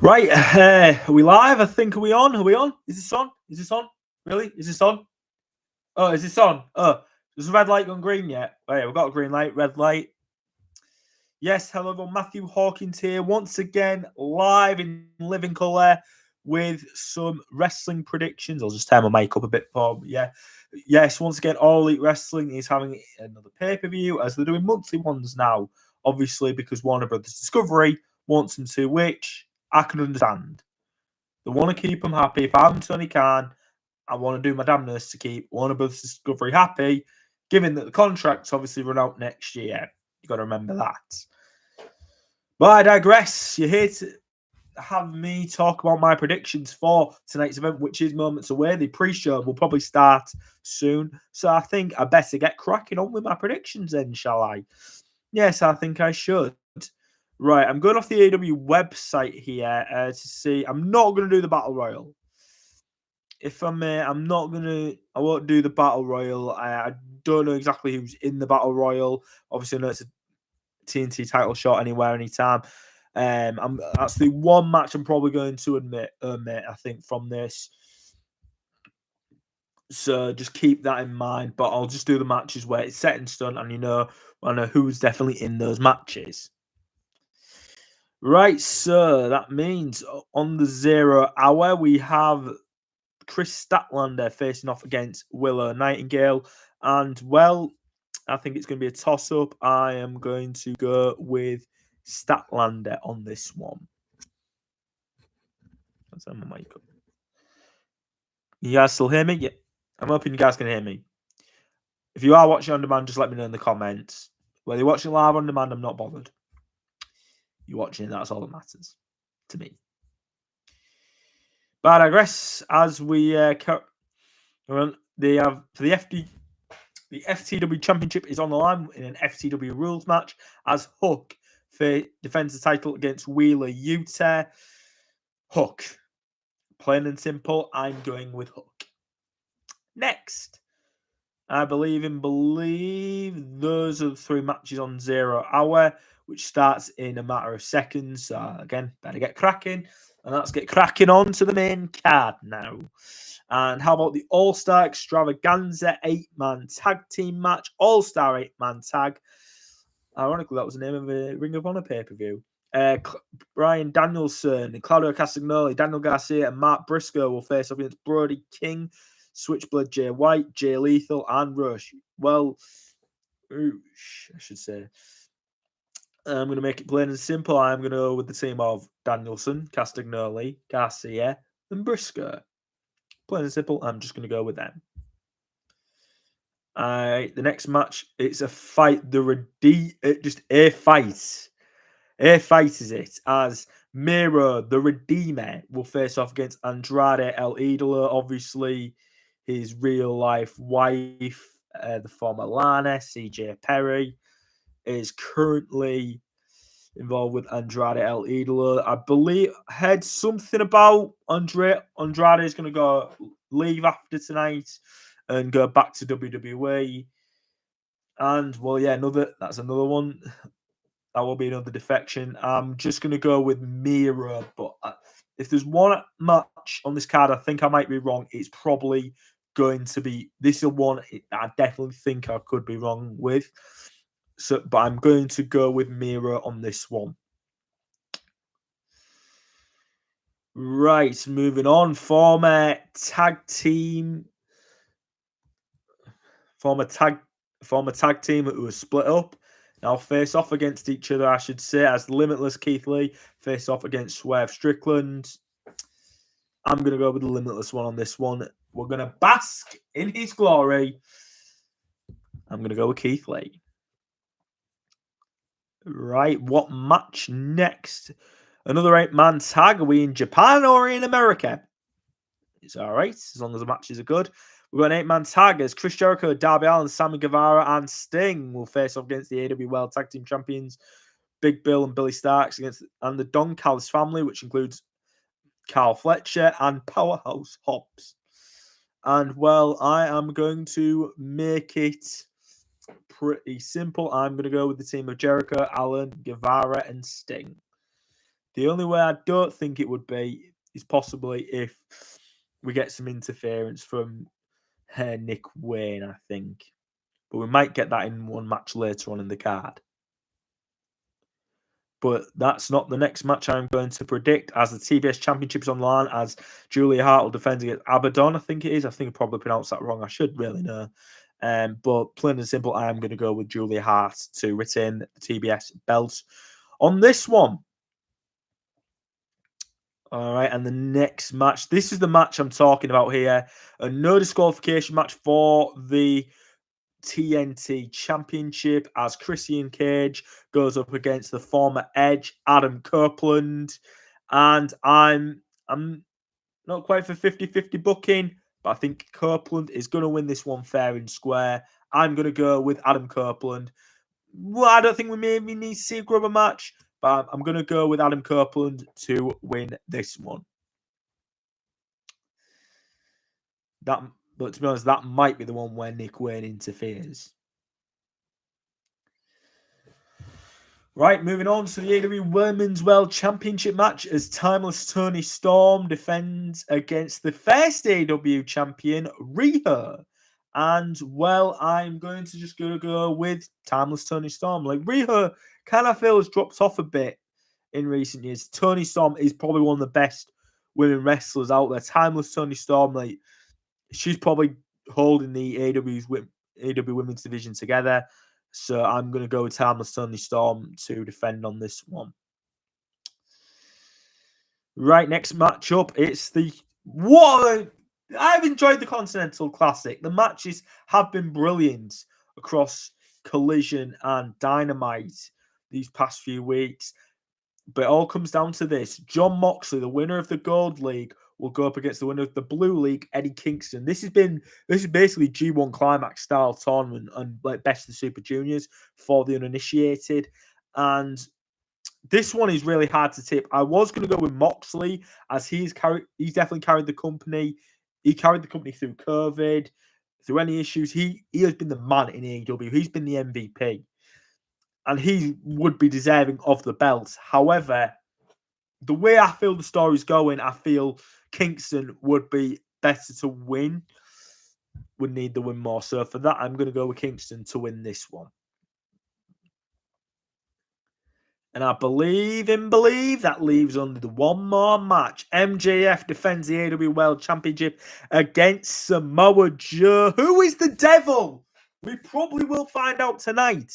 Right, are we live? I think, are we on? Are we on? Is this on? Is this on? Really? Is this on? Oh, is this on? Oh, there's a red light gone green yet? Oh, yeah, we've got a green light, red light. Yes, hello everyone. Matthew Hawkins here once again, live in living colour with some wrestling predictions. I'll just turn my mic up a bit for, yeah. Yes, once again, All Elite Wrestling is having another pay-per-view as they're doing monthly ones now, obviously because Warner Brothers Discovery wants them to, which I can understand. They want to keep them happy. If I'm Tony Khan, I want to do my damnness to keep Warner Brothers Discovery happy, given that the contracts obviously run out next year. You've got to remember that. But I digress. You're here to have me talk about my predictions for tonight's event, which is moments away. The pre-show will probably start soon. So I think I better get cracking on with my predictions then, shall I? Yes, I think I should. Right, I'm going off the AEW website here to see. I'm not going to do the Battle Royal. If I may, I won't do the Battle Royal. I don't know exactly who's in the Battle Royal. Obviously, I know it's a TNT title shot anywhere, anytime. That's the one match I'm probably going to omit, I think, from this. So just keep that in mind. But I'll just do the matches where it's set in stone and I know who's definitely in those matches. Right, so that means on the 0 hour, we have Chris Statlander facing off against Willow Nightingale. And, well, I think it's going to be a toss-up. I am going to go with Statlander on this one. Let's turn my mic up. You guys still hear me? Yeah. I'm hoping you guys can hear me. If you are watching on demand, just let me know in the comments. Whether you're watching live on demand, I'm not bothered. You're watching, that's all that matters to me. But I digress. As we they have for the FTW Championship is on the line in an FTW rules match as Hook defends the title against Wheeler Yuta. Hook. Plain and simple, I'm going with Hook. Next, I believe those are the 3 matches on 0 hour, which starts in a matter of seconds. So again, better get cracking. And let's get cracking on to the main card now. And how about the All-Star Extravaganza 8-man tag team match? All-Star 8-man tag. Ironically, that was the name of a Ring of Honor pay-per-view. Brian Danielson, Claudio Castagnoli, Daniel Garcia, and Mark Briscoe will face off against Brody King, Switchblade Jay White, Jay Lethal, and Rush. Well, I should say. I'm going to make it plain and simple. I'm going to go with the team of Danielson, Castagnoli, Garcia, and Briscoe. Plain and simple, I'm just going to go with them. The next match, it's a fight. Just a fight. A fight is it, as Miro, the Redeemer, will face off against Andrade El Idolo. Obviously, his real-life wife, the former Lana, CJ Perry, is currently involved with Andrade El Idolo. I believe heard something about Andrade is going to leave after tonight and go back to WWE. And, well, yeah, that's another one. That will be another defection. I'm just going to go with Miro. But if there's one match on this card, I think I might be wrong. It's probably going to be this is one I definitely think I could be wrong with. But I'm going to go with Miro on this one. Right, moving on. Former tag team who were split up. Now face off against each other, I should say, as Limitless Keith Lee face off against Swerve Strickland. I'm going to go with the Limitless one on this one. We're going to bask in his glory. I'm going to go with Keith Lee. Right, what match next? Another 8-man tag. Are we in Japan or in America? It's all right, as long as the matches are good. We've got an 8-man tag as Chris Jericho, Darby Allin, Sammy Guevara, and Sting will face off against the AEW World Tag Team Champions, Big Bill and Billy Starks, and the Don Callis family, which includes Carl Fletcher and Powerhouse Hobbs. And, well, I am going to make it pretty simple. I'm going to go with the team of Jericho, Allin, Guevara, and Sting. The only way I don't think it would be is possibly if we get some interference from Nick Wayne, I think. But we might get that in one match later on in the card. But that's not the next match I'm going to predict, as the TBS Championship's on the line, as Julia Hart will defend against Abaddon, I think it is. I think I probably pronounced that wrong. I should really know. But plain and simple, I am going to go with Julia Hart to retain the TBS belt on this one. All right, and the next match. This is the match I'm talking about here. A no disqualification match for the TNT Championship, as Christian Cage goes up against the former Edge, Adam Copeland. And I'm not quite for 50-50 booking, but I think Copeland is going to win this one fair and square. I'm going to go with Adam Copeland. Well, I don't think we maybe need to see a grubber match, but I'm going to go with Adam Copeland to win this one. But to be honest, that might be the one where Nick Wayne interferes. Right, moving on to the AEW Women's World Championship match, as Timeless Toni Storm defends against the first AEW champion, Riho. And, well, I'm going to just go with Timeless Toni Storm. Like, Riho kind of feels dropped off a bit in recent years. Toni Storm is probably one of the best women wrestlers out there. Timeless Toni Storm, like, she's probably holding the AEW Women's Division together. So I'm going to go with Timeless Toni Storm to defend on this one. Right, next matchup. It's the... I've enjoyed the Continental Classic. The matches have been brilliant across Collision and Dynamite these past few weeks. But it all comes down to this. Jon Moxley, the winner of the Gold League, will go up against the winner of the Blue League, Eddie Kingston. This is basically G1 Climax style tournament and like Best of Super Juniors for the uninitiated. And this one is really hard to tip. I was going to go with Moxley, as he's definitely carried the company. He carried the company through COVID, through any issues. He has been the man in AEW. He's been the MVP. And he would be deserving of the belt. However, the way I feel the story's going, I feel Kingston would be better to win, would need the win more. So for that, I'm going to go with Kingston to win this one. And I believe that leaves only the one more match. MJF defends the AEW World Championship against Samoa Joe. Who is the devil? We probably will find out tonight.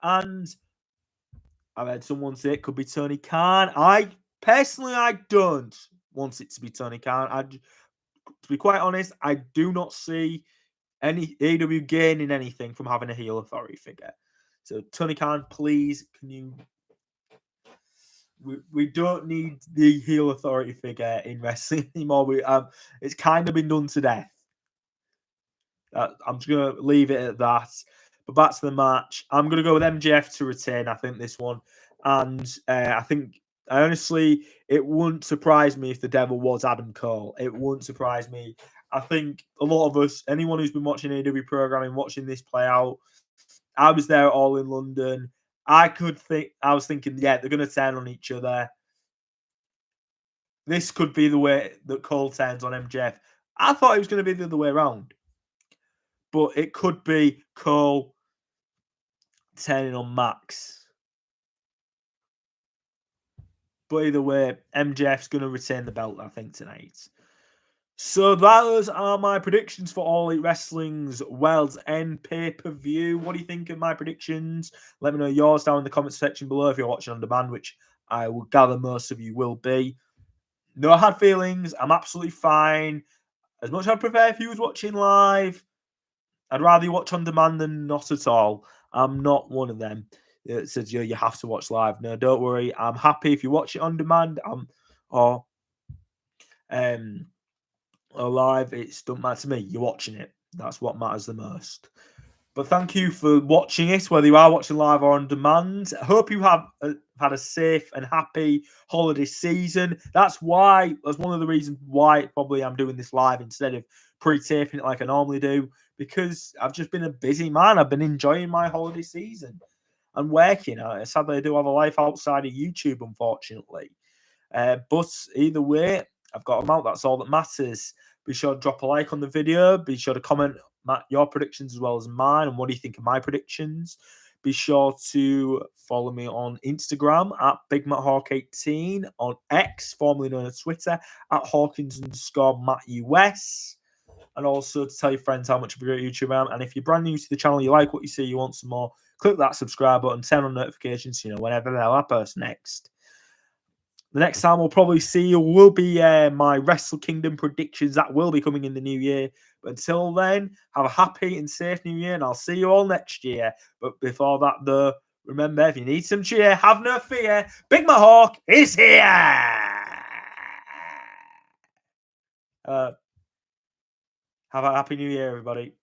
And I've heard someone say it could be Tony Khan. I don't want it to be Tony Khan. To be quite honest, I do not see any AEW gaining anything from having a heel authority figure. So Tony Khan, please, can you... We don't need the heel authority figure in wrestling anymore. It's kind of been done to death. I'm just going to leave it at that. But back to the match. I'm going to go with MJF to retain, I think, this one. And honestly, it wouldn't surprise me if the devil was Adam Cole. It wouldn't surprise me. I think a lot of us, anyone who's been watching AEW programming, watching this play out, I was there all in London. I was thinking, yeah, they're going to turn on each other. This could be the way that Cole turns on MJF. I thought it was going to be the other way around. But it could be Cole turning on Max. But either way, MJF's going to retain the belt, I think, tonight. So those are my predictions for All Elite Wrestling's World's End pay-per-view. What do you think of my predictions? Let me know yours down in the comment section below if you're watching on demand, which I will gather most of you will be. No hard feelings. I'm absolutely fine. As much as I'd prefer if you was watching live, I'd rather you watch on demand than not at all. I'm not one of them that says you have to watch live. No, don't worry. I'm happy if you watch it on demand or live. It doesn't matter to me. You're watching it. That's what matters the most. But thank you for watching it, whether you are watching live or on demand. I hope you have had a safe and happy holiday season. That's one of the reasons why probably I'm doing this live instead of pre-taping it like I normally do, because I've just been a busy man. I've been enjoying my holiday season. and working. Sadly, I do have a life outside of YouTube, unfortunately. But either way, I've got them out. That's all that matters. Be sure to drop a like on the video. Be sure to comment your predictions as well as mine. And what do you think of my predictions? Be sure to follow me on Instagram at BigMattHawk18, on X, formerly known as Twitter, at Hawkins_MattUS. And also to tell your friends how much of a great YouTuber I am. And if you're brand new to the channel, you like what you see, you want some more, click that subscribe button, turn on notifications, so you know whenever I post next. The next time we'll probably see you will be my Wrestle Kingdom predictions. That will be coming in the new year. But until then, have a happy and safe new year, and I'll see you all next year. But before that, though, remember, if you need some cheer, have no fear. Big Matt Hawk is here. Have a happy new year, everybody.